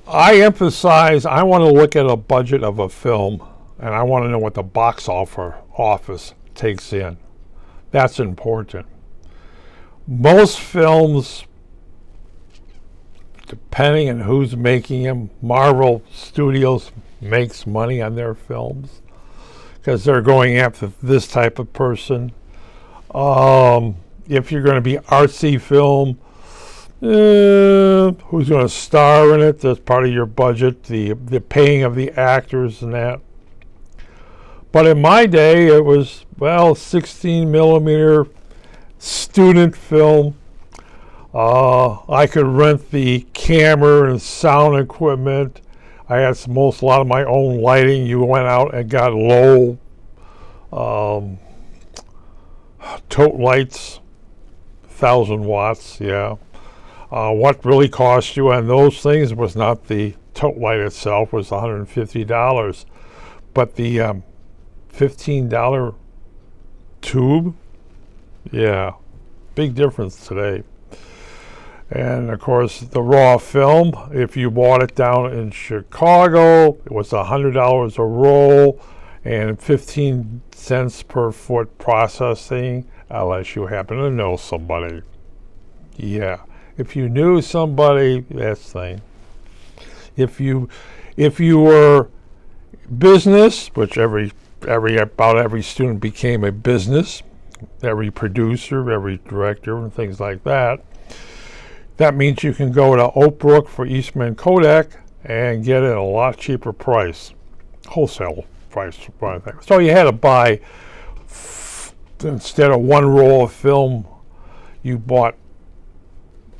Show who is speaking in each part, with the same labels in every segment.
Speaker 1: I emphasize I want to look at a budget of a film, and I want to know what the box office takes in. That's important. Most films, depending on who's making them, Marvel Studios makes money on their films because they're going after this type of person. If you're going to be artsy film, who's going to star in it? That's part of your budget, the paying of the actors and that. But in my day, it was, 16 millimeter student film. I could rent the camera and sound equipment. I had a lot of my own lighting. You went out and got low tote lights, 1,000 watts, yeah. What really cost you on those things was not the tote light itself, was $150, but the $15 tube, yeah, big difference today. And of course, the raw film, if you bought it down in Chicago, it was $100 a roll and 15 cents per foot processing, unless you happen to know somebody. Yeah, if you knew somebody, that's the thing. If you were business, which about every student became a business, every producer, every director, and things like that. That means you can go to Oak Brook for Eastman Kodak and get it at a lot cheaper price, wholesale price. So you had to buy, instead of one roll of film, you bought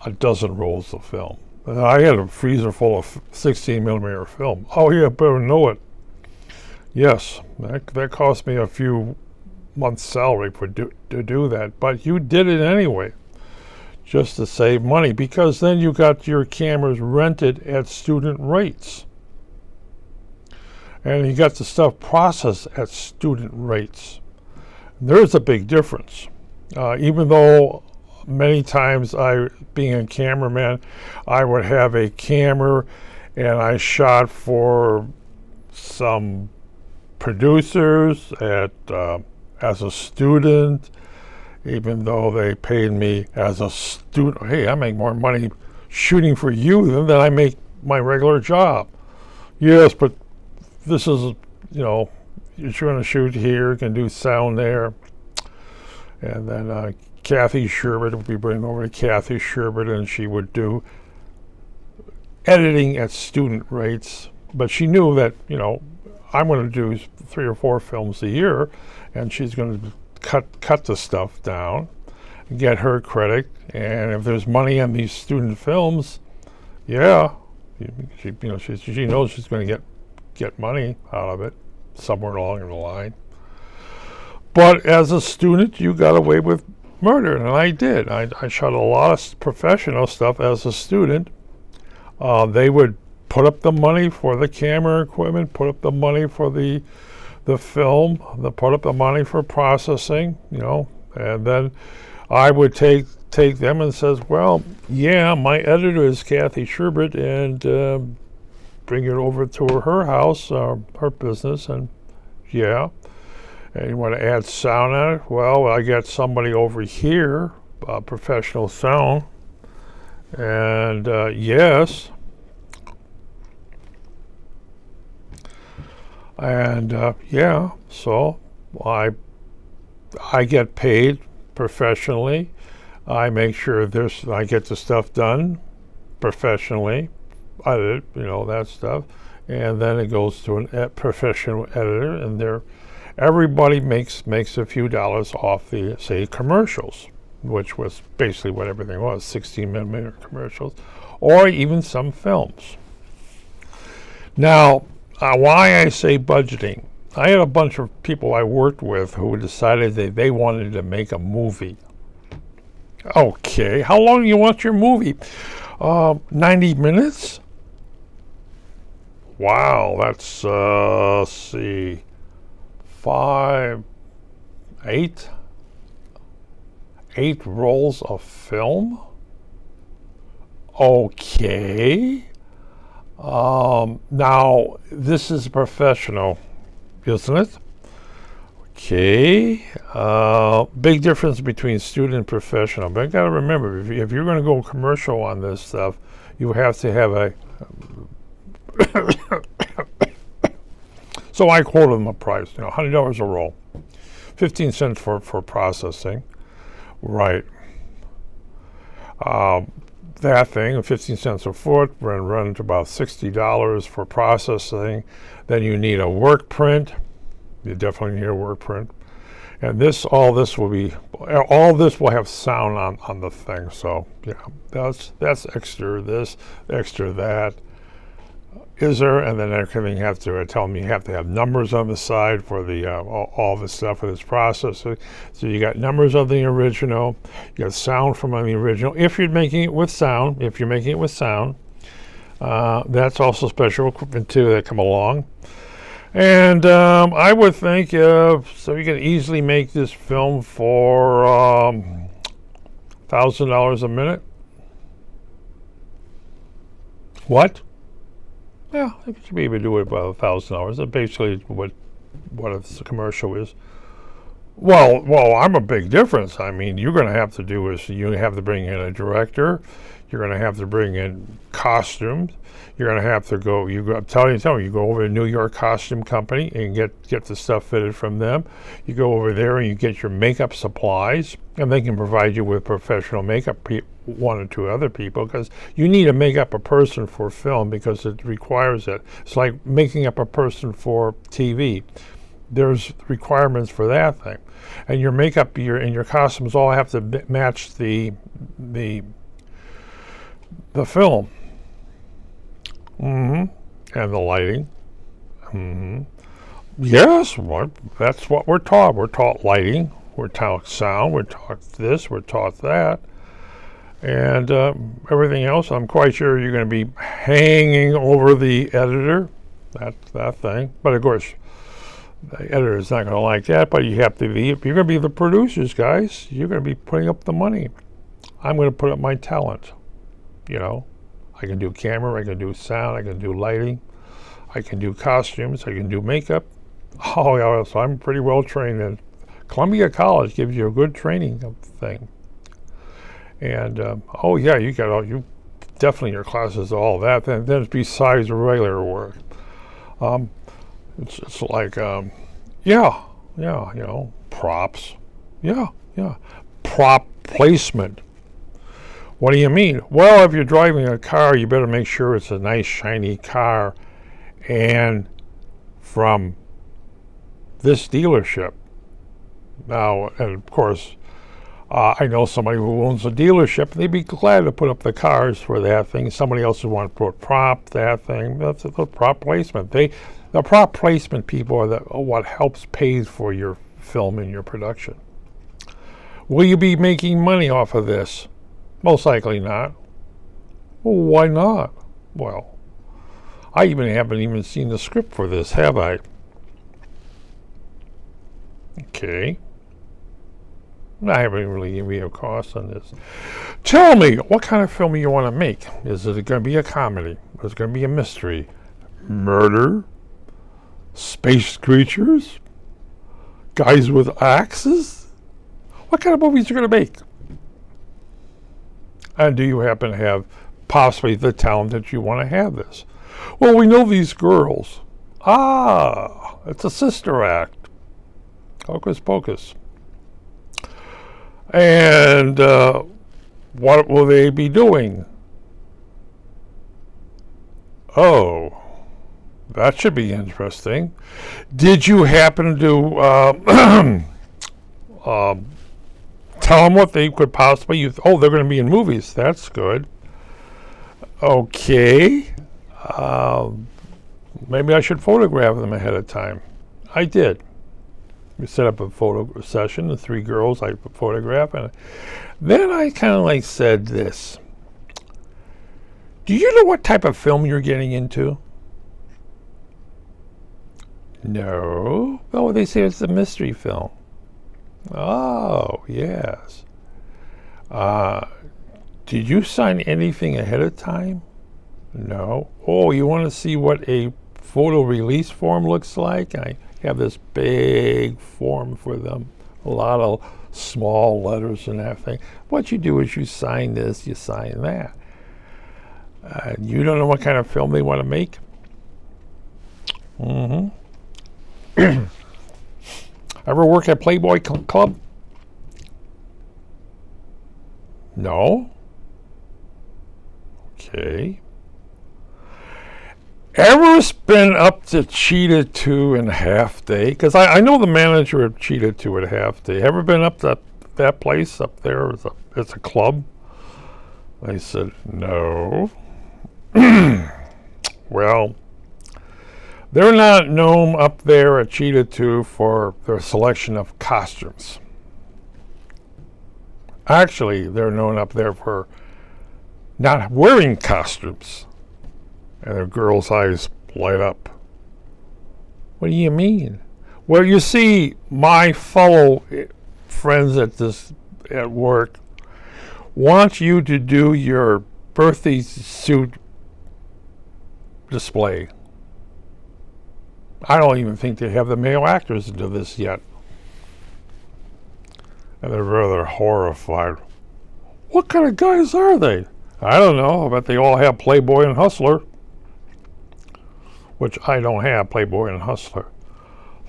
Speaker 1: a dozen rolls of film. And I had a freezer full of 16 millimeter film. Oh yeah, better know it. Yes, that cost me a few months' salary to do that, but you did it anyway, just to save money, because then you got your cameras rented at student rates. And you got the stuff processed at student rates. There's a big difference. Even though many times being a cameraman, I would have a camera and I shot for some producers as a student, even though they paid me as a student. Hey, I make more money shooting for you than I make my regular job. Yes, but this is, you're going to shoot here, you can do sound there. And then Kathy Sherbert, would be bringing over to Kathy Sherbert, and she would do editing at student rates. But she knew that, I'm going to do 3 or 4 films a year, and she's going to cut the stuff down, get her credit, and if there's money on these student films, yeah, she knows she's going to get money out of it somewhere along the line. But as a student, you got away with murder, and I did. I shot a lot of professional stuff as a student. They would put up the money for the camera equipment, put up the money for the film, they put up the money for processing, and then I would take them and says, well, yeah, my editor is Kathy Sherbert, and bring it over to her house, her business, and yeah. And you want to add sound on it? Well, I got somebody over here, professional sound, and yes. And yeah, so I get paid professionally. I make sure I get the stuff done professionally. That stuff, and then it goes to a professional editor, and everybody makes a few dollars off the, say, commercials, which was basically what everything was, 16 millimeter commercials, or even some films. Now, why I say budgeting, I had a bunch of people I worked with who decided that they wanted to make a movie. Okay, how long do you want your movie? 90 minutes? Wow, that's, let's see, 8 rolls of film? Okay. Now, this is professional, isn't it? Okay. Big difference between student and professional. But I got to remember, if you're going to go commercial on this stuff, you have to have a. So I quoted them a price, $100 a roll, 15 cents for processing. Right. That thing, 15 cents a foot, we're going to run to about $60 for processing. Then you need a work print. You definitely need a work print. And all this will have sound on the thing. So yeah, that's extra this, extra that. Is there? And then everything have to tell me you have to have numbers on the side for the all the stuff for this processing. So you got numbers of the original, you got sound from the original. If you're making it with sound, that's also special equipment too that come along. And I would think so you can easily make this film for $1,000 a minute. What? Yeah, I should be able to do it about $1,000. That's basically what a commercial is. Well, I'm a big difference. I mean, you're going to have to do is you have to bring in a director. You're going to have to bring in costumes. You're going to have to go. You go over to New York Costume Company and get the stuff fitted from them. You go over there and you get your makeup supplies, and they can provide you with professional makeup. One or two other people, because you need to make up a person for film because it requires it. It's like making up a person for TV. There's requirements for that thing, and your makeup, and your costumes all have to match the film. And the lighting. Yes, that's what we're taught. We're taught lighting. We're taught sound. We're taught this. We're taught that. And everything else, I'm quite sure you're going to be hanging over the editor, that thing. But of course, the editor's not going to like that. But you have to be. You're going to be the producers, guys. You're going to be putting up the money. I'm going to put up my talent. I can do camera. I can do sound. I can do lighting. I can do costumes. I can do makeup. Oh yeah, so I'm pretty well trained. And Columbia College gives you a good training thing. And you definitely your classes, all that. Then besides regular work, it's like props, prop placement. What do you mean? Well, if you're driving a car, you better make sure it's a nice shiny car, and from this dealership. Now, and of course. I know somebody who owns a dealership. They'd be glad to put up the cars for that thing. Somebody else would want to put prop that thing. That's the prop placement. The prop placement people are what helps pay for your film and your production. Will you be making money off of this? Most likely not. Well, why not? Well, I haven't even seen the script for this, have I? Okay. I haven't really given you a cost on this. Tell me, what kind of film you want to make? Is it going to be a comedy? Is it going to be a mystery? Murder? Space creatures? Guys with axes? What kind of movies are you going to make? And do you happen to have possibly the talent that you want to have this? Well, we know these girls. It's a sister act. Hocus pocus. And what will they be doing? Oh, that should be interesting. Did you happen to tell them what they could possibly use? Oh, they're going to be in movies. That's good. Okay. Maybe I should photograph them ahead of time. I did. We set up a photo session, the 3 girls I photograph, and then I kind of said this. Do you know what type of film you're getting into? No. Oh, they say it's a mystery film. Oh, yes. Did you sign anything ahead of time? No. Oh, you want to see what a photo release form looks like? I have this big form for them. A lot of small letters and that thing. What you do is you sign this, you sign that. You don't know what kind of film they want to make? Mm-hmm. Ever work at Playboy Club? No? Okay. Ever been up to Cheetah 2 and Half Day? Because I know the manager of Cheetah 2 at Half Day. Ever been up to that place up there? It's a club? They said, no. Well, they're not known up there at Cheetah 2 for their selection of costumes. Actually, they're known up there for not wearing costumes. And the girl's eyes light up. What do you mean? Well, you see, my fellow friends at work want you to do your birthday suit display. I don't even think they have the male actors do this yet. And they're rather horrified. What kind of guys are they? I don't know. I bet they all have Playboy and Hustler. Which I don't have, Playboy and Hustler.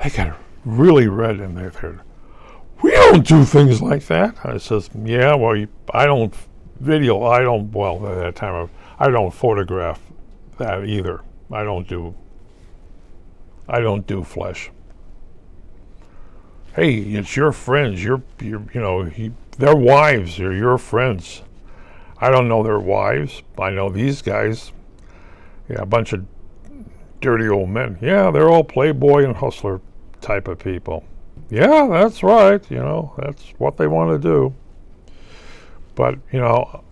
Speaker 1: They got really red in their hair. We don't do things like that. I says, yeah, well, I don't at that time, I don't photograph that either. I don't do flesh. Hey, it's your friends. Their wives are your friends. I don't know their wives. I know these guys. Yeah, a bunch of dirty old men. Yeah, they're all Playboy and Hustler type of people. Yeah, that's right. That's what they want to do. But, of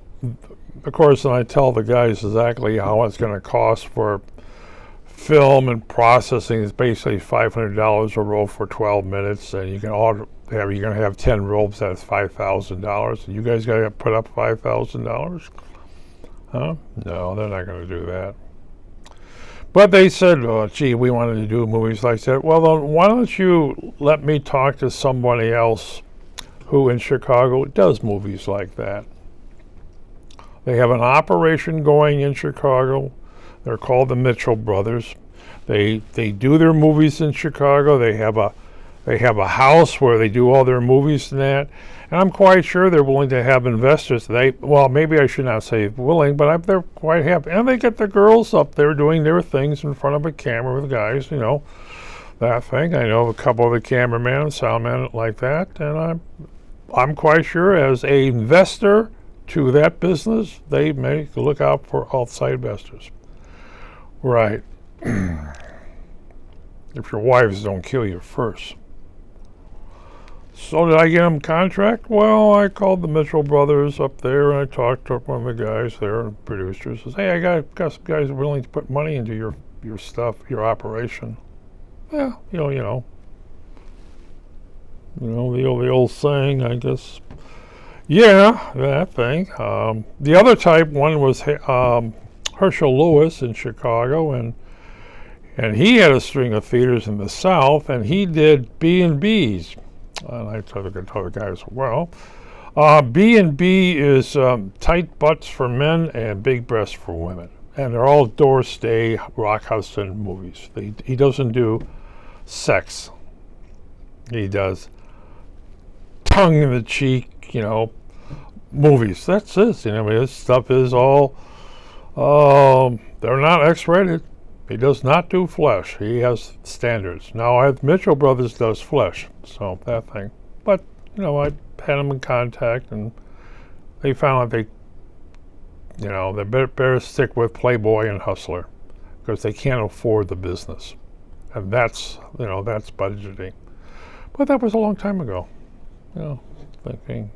Speaker 1: course, and I tell the guys exactly how it's going to cost for film and processing. Is basically $500 a roll for 12 minutes, and you're going to have 10 rolls. That's $5,000. You guys got to put up $5,000? Huh? No, they're not going to do that. But they said, oh, gee, we wanted to do movies like that. Well, then why don't you let me talk to somebody else who in Chicago does movies like that. They have an operation going in Chicago. They're called the Mitchell Brothers. They do their movies in Chicago. They have a house where they do all their movies and that. And I'm quite sure they're willing to have investors. Maybe I should not say willing, but they're quite happy. And they get the girls up there doing their things in front of a camera with guys, that thing. I know a couple of the cameramen and soundmen like that. And I'm quite sure as a investor to that business, they may look out for outside investors. Right. If your wives don't kill you first. So did I get them a contract? Well, I called the Mitchell Brothers up there and I talked to one of the guys there, producers. Says, hey, I got some guys willing to put money into your stuff, your operation. Yeah, the old saying, I guess. Yeah, that thing. The other type one was Herschel Lewis in Chicago, and he had a string of theaters in the South, and he did B&Bs. And I told the guys, well, B&B is tight butts for men and big breasts for women. And they're all Doorstay, Rock Hudson movies. He doesn't do sex. He does tongue in the cheek, movies. That's it. His stuff is all, they're not X-rated. He does not do flesh. He has standards. Now, Mitchell Brothers does flesh, so that thing. But, I had them in contact, and they found that they better stick with Playboy and Hustler because they can't afford the business. And that's budgeting. But that was a long time ago, thinking.